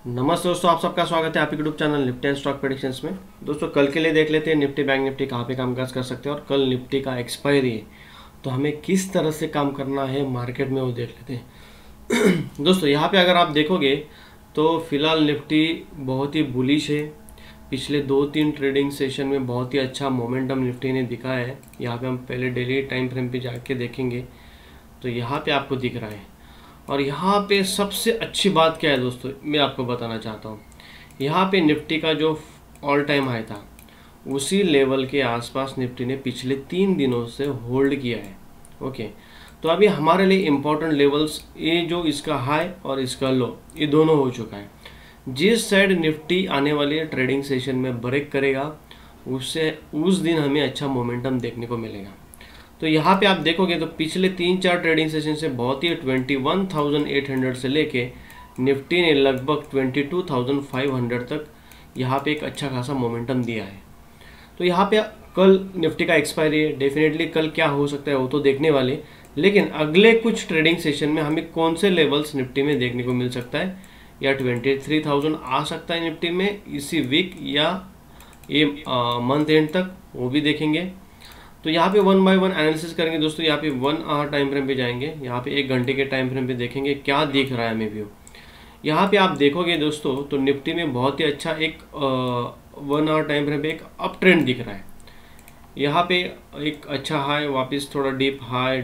नमस्ते दोस्तों, आप सबका स्वागत है आपके YouTube channel Nifty and stock predictions में। दोस्तों कल के लिए देख लेते हैं निफ्टी बैंक निफ्टी कहाँ पे कामकाज कर सकते हैं और कल निफ्टी का एक्सपायरी है तो हमें किस तरह से काम करना है मार्केट में वो देख लेते हैं। दोस्तों यहाँ पे अगर आप देखोगे तो फिलहाल निफ्टी बहुत ही बुलिश है। पिछले 2-3 ट्रेडिंग सेशन में बहुत ही अच्छा मोमेंटम निफ्टी ने दिखाया है। यहाँ पे हम पहले डेली टाइम फ्रेम पे जाके देखेंगे तो यहाँ पे आपको दिख रहा है। और यहाँ पे सबसे अच्छी बात क्या है दोस्तों, मैं आपको बताना चाहता हूँ। यहाँ पे निफ्टी का जो ऑल टाइम हाई था उसी लेवल के आसपास निफ्टी ने पिछले 3 दिनों से होल्ड किया है। ओके, तो अभी हमारे लिए इम्पोर्टेंट लेवल्स ये जो इसका हाई और इसका लो ये दोनों हो चुका है। जिस साइड निफ्टी आने वाले ट्रेडिंग सेशन में ब्रेक करेगा उससे उस दिन हमें अच्छा मोमेंटम देखने को मिलेगा। तो यहाँ पे आप देखोगे तो पिछले 3-4 ट्रेडिंग सेशन से बहुत ही 21,800 से लेके निफ्टी ने लगभग 22,500 तक यहाँ पे एक अच्छा खासा मोमेंटम दिया है। तो यहाँ पे कल निफ्टी का एक्सपायरी है, डेफिनेटली कल क्या हो सकता है वो तो देखने वाले, लेकिन अगले कुछ ट्रेडिंग सेशन में हमें कौन से लेवल्स निफ्टी में देखने को मिल सकता है, या 23,000 आ सकता है निफ्टी में इसी वीक या ये मंथ एंड तक, वो भी देखेंगे। तो यहाँ पे 1 बाय 1 एनालिसिस करेंगे दोस्तों। यहाँ पे 1 आवर टाइम फ्रेम पे जाएंगे, यहाँ पे 1 घंटे के टाइम फ्रेम पे देखेंगे क्या दिख रहा है हमें व्यू। यहाँ पे आप देखोगे दोस्तों तो निफ्टी में बहुत ही अच्छा एक 1 आवर टाइम फ्रेम पे एक अप ट्रेंड दिख रहा है। यहाँ पे एक अच्छा हाई, वापस थोड़ा डीप हाई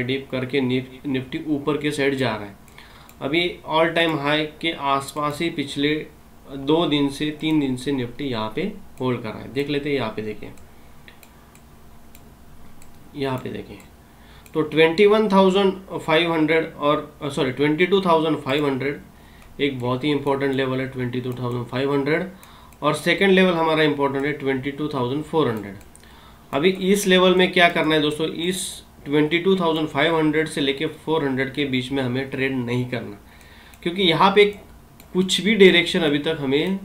डीप करके निफ्टी ऊपर के साइड जा रहा है। अभी ऑल टाइम हाई के आसपास ही पिछले 2 दिन से 3 दिन से निफ्टी यहाँ पे होल्ड कर रहा है। देख लेते हैं, यहाँ पे देखें, यहाँ पे देखें तो 21,500 और 22,500 एक बहुत ही इंपॉर्टेंट लेवल है 22,500, और सेकंड लेवल हमारा इंपॉर्टेंट है 22,400। अभी इस लेवल में क्या करना है दोस्तों, इस 22,500 से लेके 400 के बीच में हमें ट्रेड नहीं करना, क्योंकि यहाँ पे कुछ भी डायरेक्शन अभी तक हमें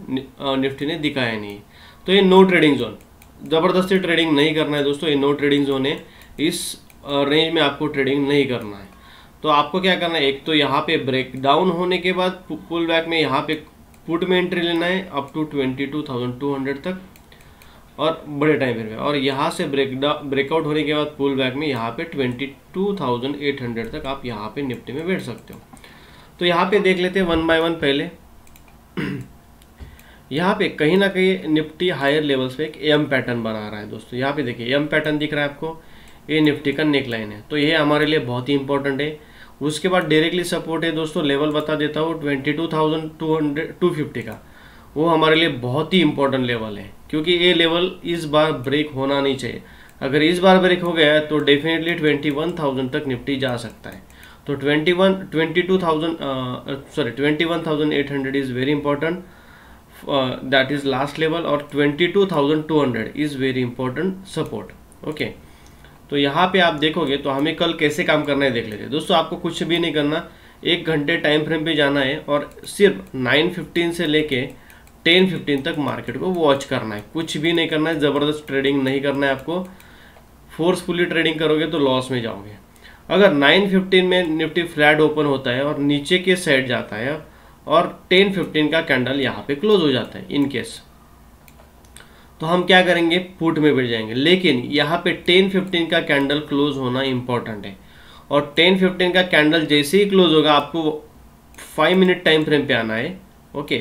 निफ्टी ने दिखाया नहीं। तो ये नो ट्रेडिंग जोन, ज़बरदस्ती ट्रेडिंग नहीं करना है दोस्तों, ये नो ट्रेडिंग जोन है। इस रेंज में आपको ट्रेडिंग नहीं करना है। तो आपको क्या करना है, एक तो यहाँ पे ब्रेक डाउन होने के बाद पुल बैक में यहाँ पे पुट में एंट्री लेना है अप टू 22,200 तक और बड़े टाइम फ्रेम में, और यहाँ से ब्रेकआउट होने के बाद पुल बैक में यहाँ पे 22,800 तक आप यहाँ पे निफ्टी में बैठ सकते हो। तो यहाँ पे देख लेते हैं 1 बाय 1 पहले। यहाँ पे कहीं ना कहीं निफ्टी हायर लेवल्स पे एक एम पैटर्न बना रहा है दोस्तों। यहाँ पे देखिए एम पैटर्न दिख रहा है आपको, ये निफ्टी का नेक लाइन है, तो ये हमारे लिए बहुत ही इंपॉर्टेंट है। उसके बाद डायरेक्टली सपोर्ट है दोस्तों, लेवल बता देता हूँ 22,250 का, वो हमारे लिए बहुत ही इंपॉर्टेंट लेवल है, क्योंकि ये लेवल इस बार ब्रेक होना नहीं चाहिए। अगर इस बार ब्रेक हो गया है तो डेफिनेटली 21,000 तक निफ्टी जा सकता है। तो 21,800 is very important, that is last level, और 22,200 is very important support. Okay, तो यहाँ पे आप देखोगे तो हमें कल कैसे काम करना है देख लेते हैं दोस्तों। आपको कुछ भी नहीं करना, 1 घंटे टाइम फ्रेम पे जाना है और सिर्फ 9:15 से लेके 10:15 तक मार्केट को वॉच करना है, कुछ भी नहीं करना है, ज़बरदस्त ट्रेडिंग नहीं करना है आपको। फोर्सफुली ट्रेडिंग करोगे तो लॉस में जाओगे। अगर 9:15 में निफ्टी फ्लैट ओपन होता है और नीचे के साइड जाता है और 10:15 का कैंडल यहाँ पे क्लोज हो जाता है इन केस, तो हम क्या करेंगे, पुट में बैठ जाएंगे। लेकिन यहाँ पे 10:15 का कैंडल क्लोज होना इंपॉर्टेंट है, और 10:15 का कैंडल जैसे ही क्लोज होगा आपको 5 मिनट टाइम फ्रेम पे आना है। ओके,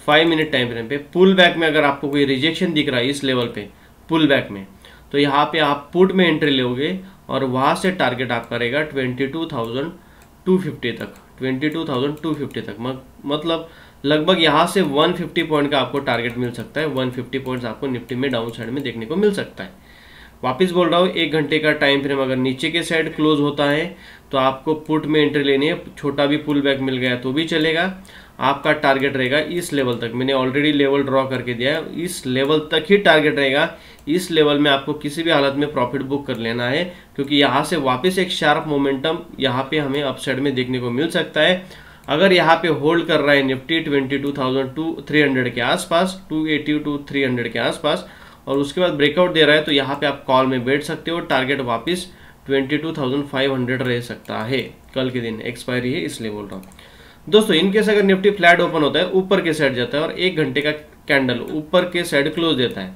5 मिनट टाइम फ्रेम पे पुल बैक में अगर आपको कोई रिजेक्शन दिख रहा है इस लेवल पे पुल बैक में, तो यहाँ पे आप पुट में एंट्री लोगे और वहाँ से टारगेट आपका रहेगा 22,250 तक, 22,250 तक, मतलब लगभग यहाँ से 150 पॉइंट का आपको टारगेट मिल सकता है। 150 पॉइंट्स आपको निफ्टी में डाउन साइड में देखने को मिल सकता है। वापस बोल रहा हूँ, 1 घंटे का टाइम फ्रेम अगर नीचे के साइड क्लोज होता है तो आपको पुट में एंट्री लेनी है। छोटा भी पुल बैक मिल गया तो भी चलेगा, आपका टारगेट रहेगा इस लेवल तक। मैंने ऑलरेडी लेवल ड्रॉ करके दिया है, इस लेवल तक ही टारगेट रहेगा। इस लेवल में आपको किसी भी हालत में प्रॉफिट बुक कर लेना है, क्योंकि यहाँ से वापस एक शार्प मोमेंटम यहाँ पे हमें अपसाइड में देखने को मिल सकता है। अगर यहाँ पे होल्ड कर रहा है निफ्टी 22,300 के आसपास, 280 to 300 के आसपास, और उसके बाद ब्रेकआउट दे रहा है, तो यहाँ पे आप कॉल में बैठ सकते हो। टारगेट वापस 22,500 रह सकता है। कल के दिन एक्सपायरी है इसलिए बोल रहा हूँ। दोस्तों इनकेस अगर निफ्टी फ्लैट ओपन होता है, ऊपर के साइड जाता है और 1 घंटे का कैंडल ऊपर के साइड क्लोज देता है,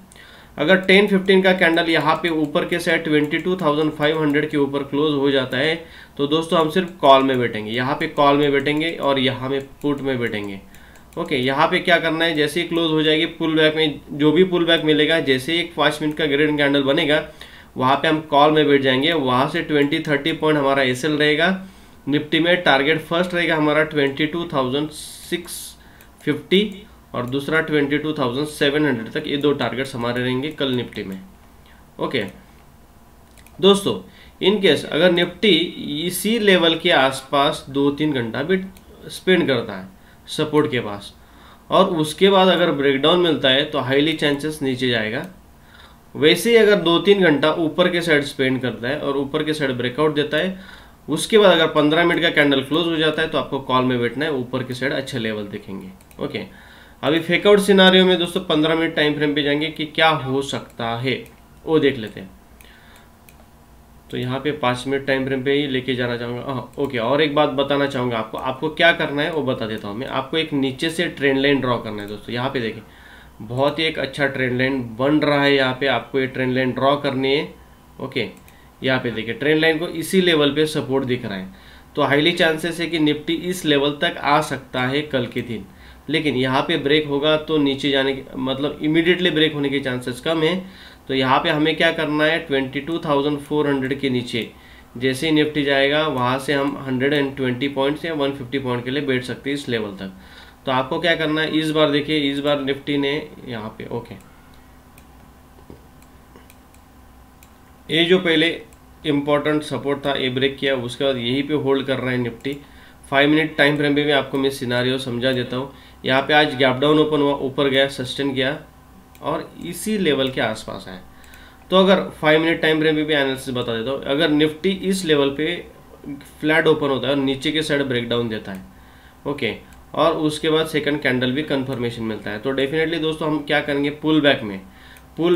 अगर 10-15 का कैंडल यहाँ पे ऊपर के साइड 22,500 के ऊपर क्लोज हो जाता है, तो दोस्तों हम सिर्फ कॉल में बैठेंगे, यहाँ पे कॉल में बैठेंगे और यहाँ में पुट में बैठेंगे। ओके, यहाँ पे क्या करना है, जैसे ही क्लोज हो जाएगी पुल बैक में जो भी पुल बैक मिलेगा, जैसे ही एक 5 मिनट का ग्रीन कैंडल बनेगा वहाँ पे हम कॉल में बैठ जाएंगे। वहाँ से 20-30 पॉइंट हमारा एसएल रहेगा। निफ्टी में टारगेट फर्स्ट रहेगा हमारा 22,650 और दूसरा 22,700 तक, ये 2 टारगेट्स हमारे रहेंगे कल निफ्टी में। ओके दोस्तों, इन केस अगर निफ्टी इसी लेवल के आसपास 2-3 घंटा भी स्पेंड करता है सपोर्ट के पास और उसके बाद अगर ब्रेकडाउन मिलता है तो हाईली चांसेस नीचे जाएगा। वैसे ही अगर 2-3 घंटा ऊपर के साइड स्पेंड करता है और ऊपर के साइड ब्रेकआउट देता है, उसके बाद अगर 15 मिनट का कैंडल क्लोज हो जाता है तो आपको कॉल में बैठना है, ऊपर के साइड अच्छे लेवल दिखेंगे। ओके, अभी फेकआउट सिनारियो में दोस्तों 15 मिनट टाइम फ्रेम पे जाएंगे कि क्या हो सकता है वो देख लेते हैं। तो यहाँ पे 5 मिनट टाइम फ्रेम पे ही लेके जाना चाहूँगा। ओके, और एक बात बताना चाहूँगा आपको क्या करना है वो बता देता हूँ मैं। आपको एक नीचे से ट्रेंड लाइन ड्रॉ करना है दोस्तों। यहाँ पे देखिए बहुत ही एक अच्छा ट्रेंड लाइन बन रहा है, यहाँ पे आपको ये ट्रेंड लाइन ड्रॉ करनी है। ओके, यहाँ पे देखिए ट्रेंड लाइन को इसी लेवल पे सपोर्ट दिख रहा है, तो हाईली चांसेस है कि निफ्टी इस लेवल तक आ सकता है कल के दिन। लेकिन यहाँ पे ब्रेक होगा तो नीचे जाने के मतलब इमीडिएटली ब्रेक होने के चांसेस कम है। तो यहाँ पे हमें क्या करना है, 22,400 के नीचे जैसे ही निफ्टी जाएगा वहाँ से हम 120 पॉइंट्स या 150 पॉइंट के लिए बैठ सकते हैं इस लेवल तक। तो आपको क्या करना है, इस बार देखिए इस बार निफ्टी ने यहाँ पे ओके ये जो पहले इम्पोर्टेंट सपोर्ट था ये ब्रेक किया, उसके बाद यहीं पे होल्ड कर रहा है निफ्टी। 5 मिनट टाइम फ्रेम पे भी आपको मैं सिनारियो समझा देता हूँ। यहाँ पे आज गैप डाउन ओपन हुआ, ऊपर गया, सस्टेन किया और इसी लेवल के आसपास है। तो अगर 5 मिनट टाइम फ्रेम पे भी एनालिसिस बता देता हूँ, अगर निफ्टी इस लेवल पे फ्लैट ओपन होता है और नीचे के साइड ब्रेक डाउन देता है ओके, और उसके बाद सेकंड कैंडल भी कंफर्मेशन मिलता है, तो डेफिनेटली दोस्तों हम क्या करेंगे, पुल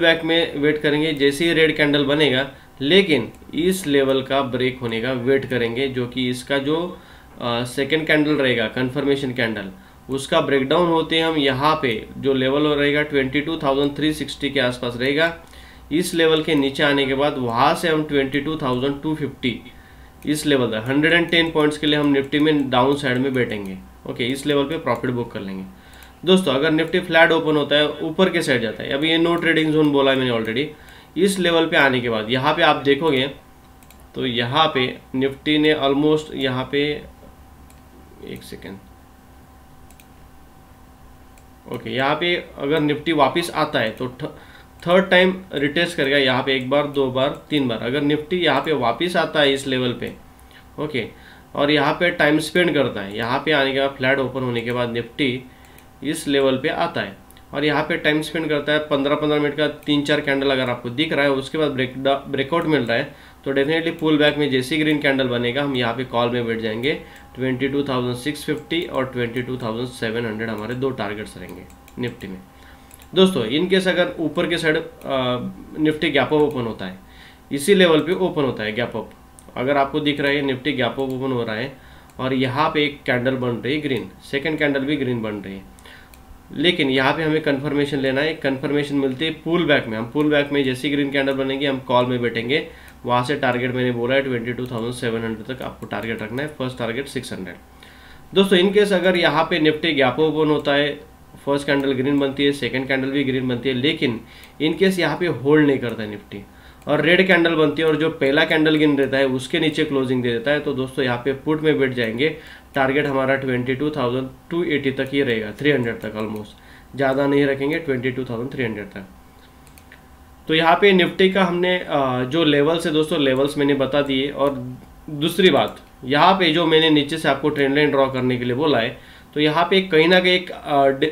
बैक में वेट करेंगे जैसे ही रेड कैंडल बनेगा, लेकिन इस लेवल का ब्रेक होने का वेट करेंगे, जो कि इसका जो सेकंड कैंडल रहेगा कंफर्मेशन कैंडल, उसका ब्रेकडाउन होते हम यहाँ पे जो लेवल रहेगा 22,360 के आसपास रहेगा। इस लेवल के नीचे आने के बाद वहाँ से हम 22,250 इस लेवल तक 110 पॉइंट्स के लिए हम निफ्टी में डाउन साइड में बैठेंगे। ओके, इस लेवल पे प्रॉफिट बुक कर लेंगे दोस्तों। अगर निफ्टी फ्लैट ओपन होता है ऊपर के साइड जाता है, अभी ये नो ट्रेडिंग जोन बोला है मैंने ऑलरेडी, इस लेवल पे आने के बाद यहाँ पे आप देखोगे तो यहाँ पे निफ्टी ने ऑलमोस्ट यहाँ पे एक सेकेंड ओके, यहाँ पे अगर निफ्टी वापस आता है तो थर्ड टाइम रिटेस्ट करेगा, यहाँ पे 1 बार 2 बार 3 बार। अगर निफ्टी यहाँ पे वापस आता है इस लेवल पे ओके, और यहाँ पे टाइम स्पेंड करता है, यहाँ पे आने के बाद फ्लैट ओपन होने के बाद निफ्टी इस लेवल पे आता है और यहाँ पे टाइम स्पेंड करता है 15-15 मिनट का 3-4 कैंडल अगर आपको दिख रहा है, उसके बाद ब्रेकआउट मिल रहा है, तो डेफिनेटली पुल बैक में जैसे ग्रीन कैंडल बनेगा हम यहाँ पे कॉल में बैठ जाएंगे। 22,650 और 22,700 हमारे 2 टारगेट्स रहेंगे निफ्टी में दोस्तों। इन केस अगर ऊपर के side Nifty gap up open होता है, इसी लेवल पे ओपन होता है गैप अप, अगर आपको दिख रहा है निफ्टी गैप अप ओपन हो रहा है और यहाँ पे एक कैंडल बन रही है ग्रीन, सेकंड कैंडल भी ग्रीन बन रही है, लेकिन यहाँ पे हमें कंफर्मेशन लेना है। कंफर्मेशन मिलती है पुल बैक में, हम पुल बैक में जैसी ग्रीन कैंडल बनेंगे हम कॉल में बैठेंगे। वहाँ से टारगेट मैंने बोला है 22,700 तक आपको टारगेट रखना है, फर्स्ट टारगेट 600 दोस्तों। इन केस अगर यहाँ पे निफ्टी गैप ओपन होता है, फर्स्ट कैंडल ग्रीन बनती है, सेकंड कैंडल भी ग्रीन बनती है, लेकिन इन केस यहाँ पे होल्ड नहीं करता है निफ्टी और रेड कैंडल बनती है और जो पहला कैंडल गिन रहता है उसके नीचे क्लोजिंग दे देता है, तो दोस्तों यहाँ पे पुट में बैठ जाएंगे। टारगेट हमारा 22,280 तक ही रहेगा, 300 तक ऑलमोस्ट, ज़्यादा नहीं रखेंगे, 22,300 तक। तो यहाँ पे निफ्टी का हमने जो लेवल्स है दोस्तों, लेवल्स मैंने बता दिए। और दूसरी बात, यहाँ पे जो मैंने नीचे से आपको ट्रेंड लाइन ड्रॉ करने के लिए बोला है, तो यहाँ पे कहीं ना कहीं एक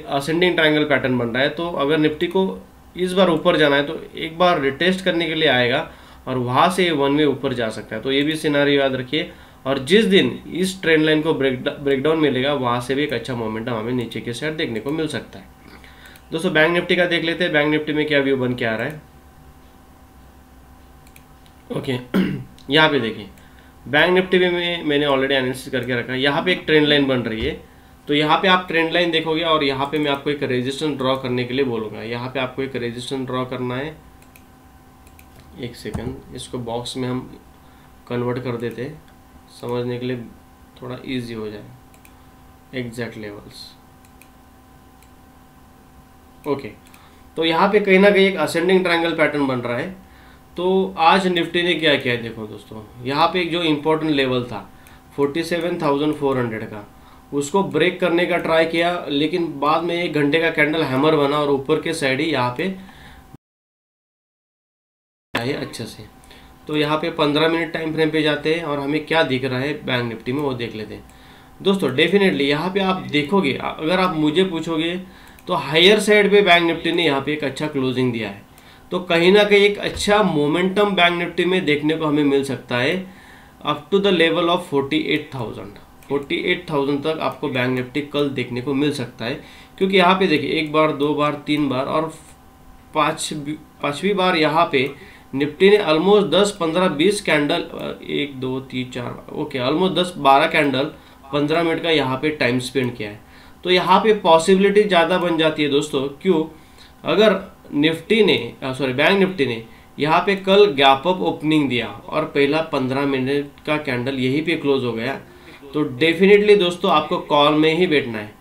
असेंडिंग ट्रायंगल पैटर्न बन रहा है। तो अगर निफ्टी को इस बार ऊपर जाना है तो एक बार रिटेस्ट करने के लिए आएगा और वहाँ से वन वे ऊपर जा सकता है, तो ये भी सिनारियो याद रखिए। और जिस दिन इस ट्रेंड लाइन को ब्रेकडाउन मिलेगा वहाँ से भी एक अच्छा मोमेंटम हमें नीचे के साइड देखने को मिल सकता है दोस्तों। बैंक निफ्टी का देख लेते हैं, बैंक निफ्टी में क्या व्यू बन के आ रहा है। ओके यहाँ पे देखिए बैंक निफ्टी में मैंने ऑलरेडी एनालिसिस करके रखा है। यहाँ पे एक ट्रेंड लाइन बन रही है, तो यहाँ पे आप ट्रेंड लाइन देखोगे और यहाँ पे मैं आपको एक रेजिस्टेंस ड्रॉ करने के लिए बोलूँगा। यहाँ पे आपको एक रेजिस्टेंस ड्रॉ करना है। एक सेकंड, इसको बॉक्स में हम कन्वर्ट कर देते हैं समझने के लिए थोड़ा इजी हो जाए। Exact levels, okay. तो यहाँ पे कहीं ना कहीं एक असेंडिंग ट्रायंगल पैटर्न बन रहा है। तो आज निफ्टी ने क्या किया है देखो दोस्तों, यहाँ पे एक जो इम्पोर्टेंट लेवल था 47,400 का, उसको ब्रेक करने का ट्राई किया, लेकिन बाद में 1 घंटे का कैंडल हैमर बना और ऊपर के साइड ही यहाँ पे है अच्छे से। तो यहाँ पे 15 मिनट टाइम फ्रेम पे जाते हैं और हमें क्या दिख रहा है बैंक निफ्टी में वो देख लेते हैं दोस्तों। डेफिनेटली यहाँ पे आप देखोगे, अगर आप मुझे पूछोगे तो हायर साइड पे बैंक निफ्टी ने यहाँ पे एक अच्छा क्लोजिंग दिया है। तो कहीं ना कहीं एक अच्छा मोमेंटम बैंक निफ्टी में देखने को हमें मिल सकता है up to the level of 48,000 तक आपको बैंक निफ्टी कल देखने को मिल सकता है। क्योंकि यहाँ पे देखिए 1 बार 2 बार 3 बार और पांचवी बार यहाँ पे निफ्टी ने almost 10 15 20 candle 1 2 3 4 okay almost 10 12 candle 15 minute का यहाँ पे टाइम स्पेंड किया है। तो यहाँ पे पॉसिबिलिटी ज़्यादा बन जाती है दोस्तों। क्यों? अगर निफ्टी ने बैंक निफ्टी ने यहाँ पे कल गैप अप ओपनिंग दिया और पहला 15 मिनट का कैंडल यहीं पे क्लोज हो गया, तो डेफिनेटली दोस्तों आपको कॉल में ही बैठना है।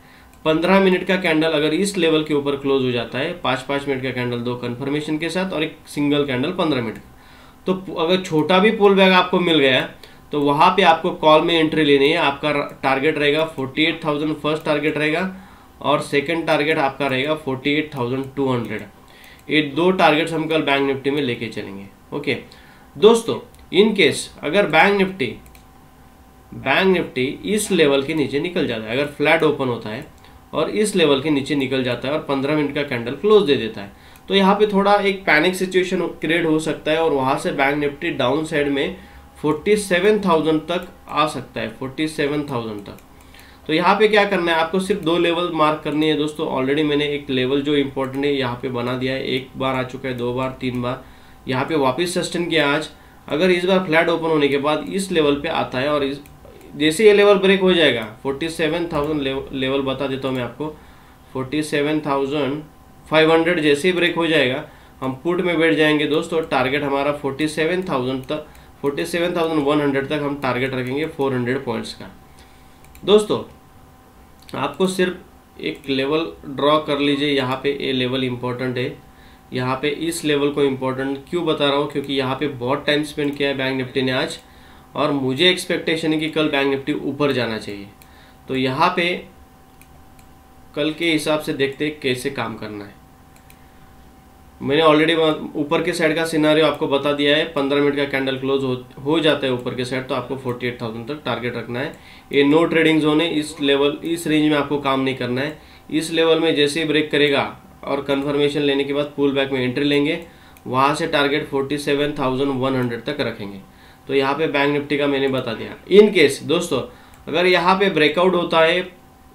15 मिनट का कैंडल अगर इस लेवल के ऊपर क्लोज हो जाता है, 5-5 मिनट का कैंडल 2 कंफर्मेशन के साथ और एक सिंगल कैंडल 15 मिनट का, तो अगर छोटा भी पुल बैक आपको मिल गया तो वहाँ पे आपको कॉल में एंट्री लेनी है। आपका टारगेट रहेगा 48,000 फर्स्ट टारगेट रहेगा और सेकंड टारगेट आपका रहेगा 48,200। ये 2 टारगेट्स हम कल बैंक निफ्टी में लेके चलेंगे। ओके दोस्तों, इन केस अगर बैंक निफ्टी इस लेवल के नीचे निकल जाता है, अगर फ्लैट ओपन होता है और इस लेवल के नीचे निकल जाता है और 15 मिनट का कैंडल क्लोज दे देता है, तो यहाँ पे थोड़ा एक पैनिक सिचुएशन क्रिएट हो सकता है और वहाँ से बैंक निफ्टी डाउन साइड में 47,000 तक आ सकता है, 47,000 तक। तो यहाँ पे क्या करना है, आपको सिर्फ 2 लेवल मार्क करनी है दोस्तों। ऑलरेडी मैंने एक लेवल जो इंपॉर्टेंट है यहाँ पे बना दिया है, 1 बार आ चुका है, 2 बार 3 बार यहाँ पे वापस सस्टेन किया आज। अगर इस बार फ्लैट ओपन होने के बाद इस लेवल पे आता है और जैसे ये लेवल ब्रेक हो जाएगा 47,000 लेवल बता देता हूँ मैं आपको, 47,500 जैसे ही ब्रेक हो जाएगा हम पुट में बैठ जाएंगे दोस्तों। टारगेट हमारा 47,000 तक, 47,100 तक हम टारगेट रखेंगे 400 पॉइंट्स का। दोस्तों आपको सिर्फ एक लेवल ड्रॉ कर लीजिए, यहाँ पे ये लेवल इम्पोर्टेंट है। यहाँ पे इस लेवल को इम्पोर्टेंट क्यों बता रहा हूँ, क्योंकि यहाँ पे बहुत टाइम स्पेंड किया है बैंक निफ्टी ने आज और मुझे एक्सपेक्टेशन है कि कल बैंक निफ्टी ऊपर जाना चाहिए। तो यहाँ पे कल के हिसाब से देखते हैं कैसे काम करना है। मैंने ऑलरेडी ऊपर के साइड का सिनारियो आपको बता दिया है। 15 मिनट का कैंडल क्लोज हो जाता है ऊपर के साइड तो आपको 48,000 तक टारगेट रखना है। ये नो ट्रेडिंग जोन है, इस लेवल इस रेंज में आपको काम नहीं करना है। इस लेवल में जैसे ही ब्रेक करेगा और कंफर्मेशन लेने के बाद पुल बैक में एंट्री लेंगे, वहाँ से टारगेट 47,100 तक रखेंगे। तो यहाँ पे बैंक निफ्टी का मैंने बता दिया। इन केस दोस्तों अगर यहाँ पे ब्रेकआउट होता है,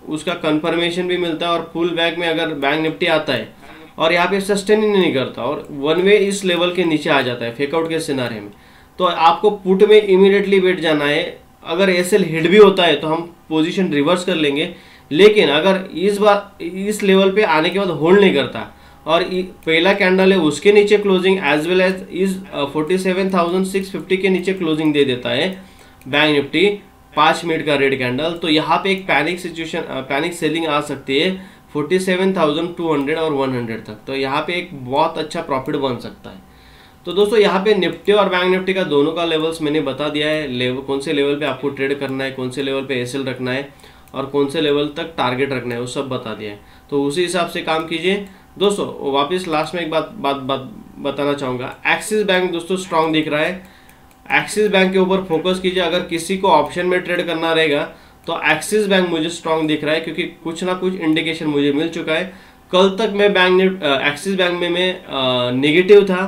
उसका कंफर्मेशन भी मिलता है और पुल बैक में अगर बैंक निफ्टी आता है और यहाँ पे सस्टेन ही नहीं करता और वन वे इस लेवल के नीचे आ जाता है फेकआउट के सिनारे में, तो आपको पुट में इमीडिएटली बैठ जाना है। अगर एसएल हिट भी होता है तो हम पोजीशन रिवर्स कर लेंगे, लेकिन अगर इस बार इस लेवल पे आने के बाद होल्ड नहीं करता और पहला कैंडल है उसके नीचे क्लोजिंग एज वेल एज इस 47,650 के नीचे क्लोजिंग दे देता है बैंक निफ्टी 5 मिनट का रेड कैंडल, तो यहाँ पे एक पैनिक सेलिंग आ सकती है 47,200 और 100 तक। तो यहाँ पे एक बहुत अच्छा प्रॉफिट बन सकता है। तो दोस्तों यहाँ पे निफ्टी और बैंक निफ्टी का दोनों का लेवल्स मैंने बता दिया है। लेवल कौन से लेवल पे आपको ट्रेड करना है, कौन से लेवल पे एसएल रखना है और कौन से लेवल तक टारगेट रखना है, वो सब बता दिया है। तो उसी हिसाब से काम कीजिए दोस्तों। वापस लास्ट में एक बात बताना चाहूँगा, एक्सिस बैंक दोस्तों स्ट्रांग दिख रहा है। एक्सिस बैंक के ऊपर फोकस कीजिए। अगर किसी को ऑप्शन में ट्रेड करना रहेगा तो एक्सिस बैंक मुझे स्ट्रांग दिख रहा है, क्योंकि कुछ ना कुछ इंडिकेशन मुझे मिल चुका है। कल तक मैं एक्सिस बैंक में मैं नेगेटिव था,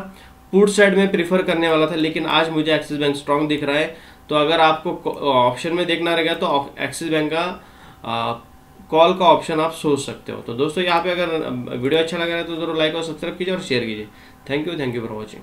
पुट साइड में प्रीफर करने वाला था, लेकिन आज मुझे एक्सिस बैंक स्ट्रांग दिख रहा है। तो अगर आपको ऑप्शन में देखना रहेगा तो एक्सिस बैंक का कॉल का ऑप्शन आप सोच सकते हो। तो दोस्तों यहाँ पे अगर वीडियो अच्छा लग रहा है तो जरूर लाइक और सब्सक्राइब कीजिए और शेयर कीजिए। Thank you for watching.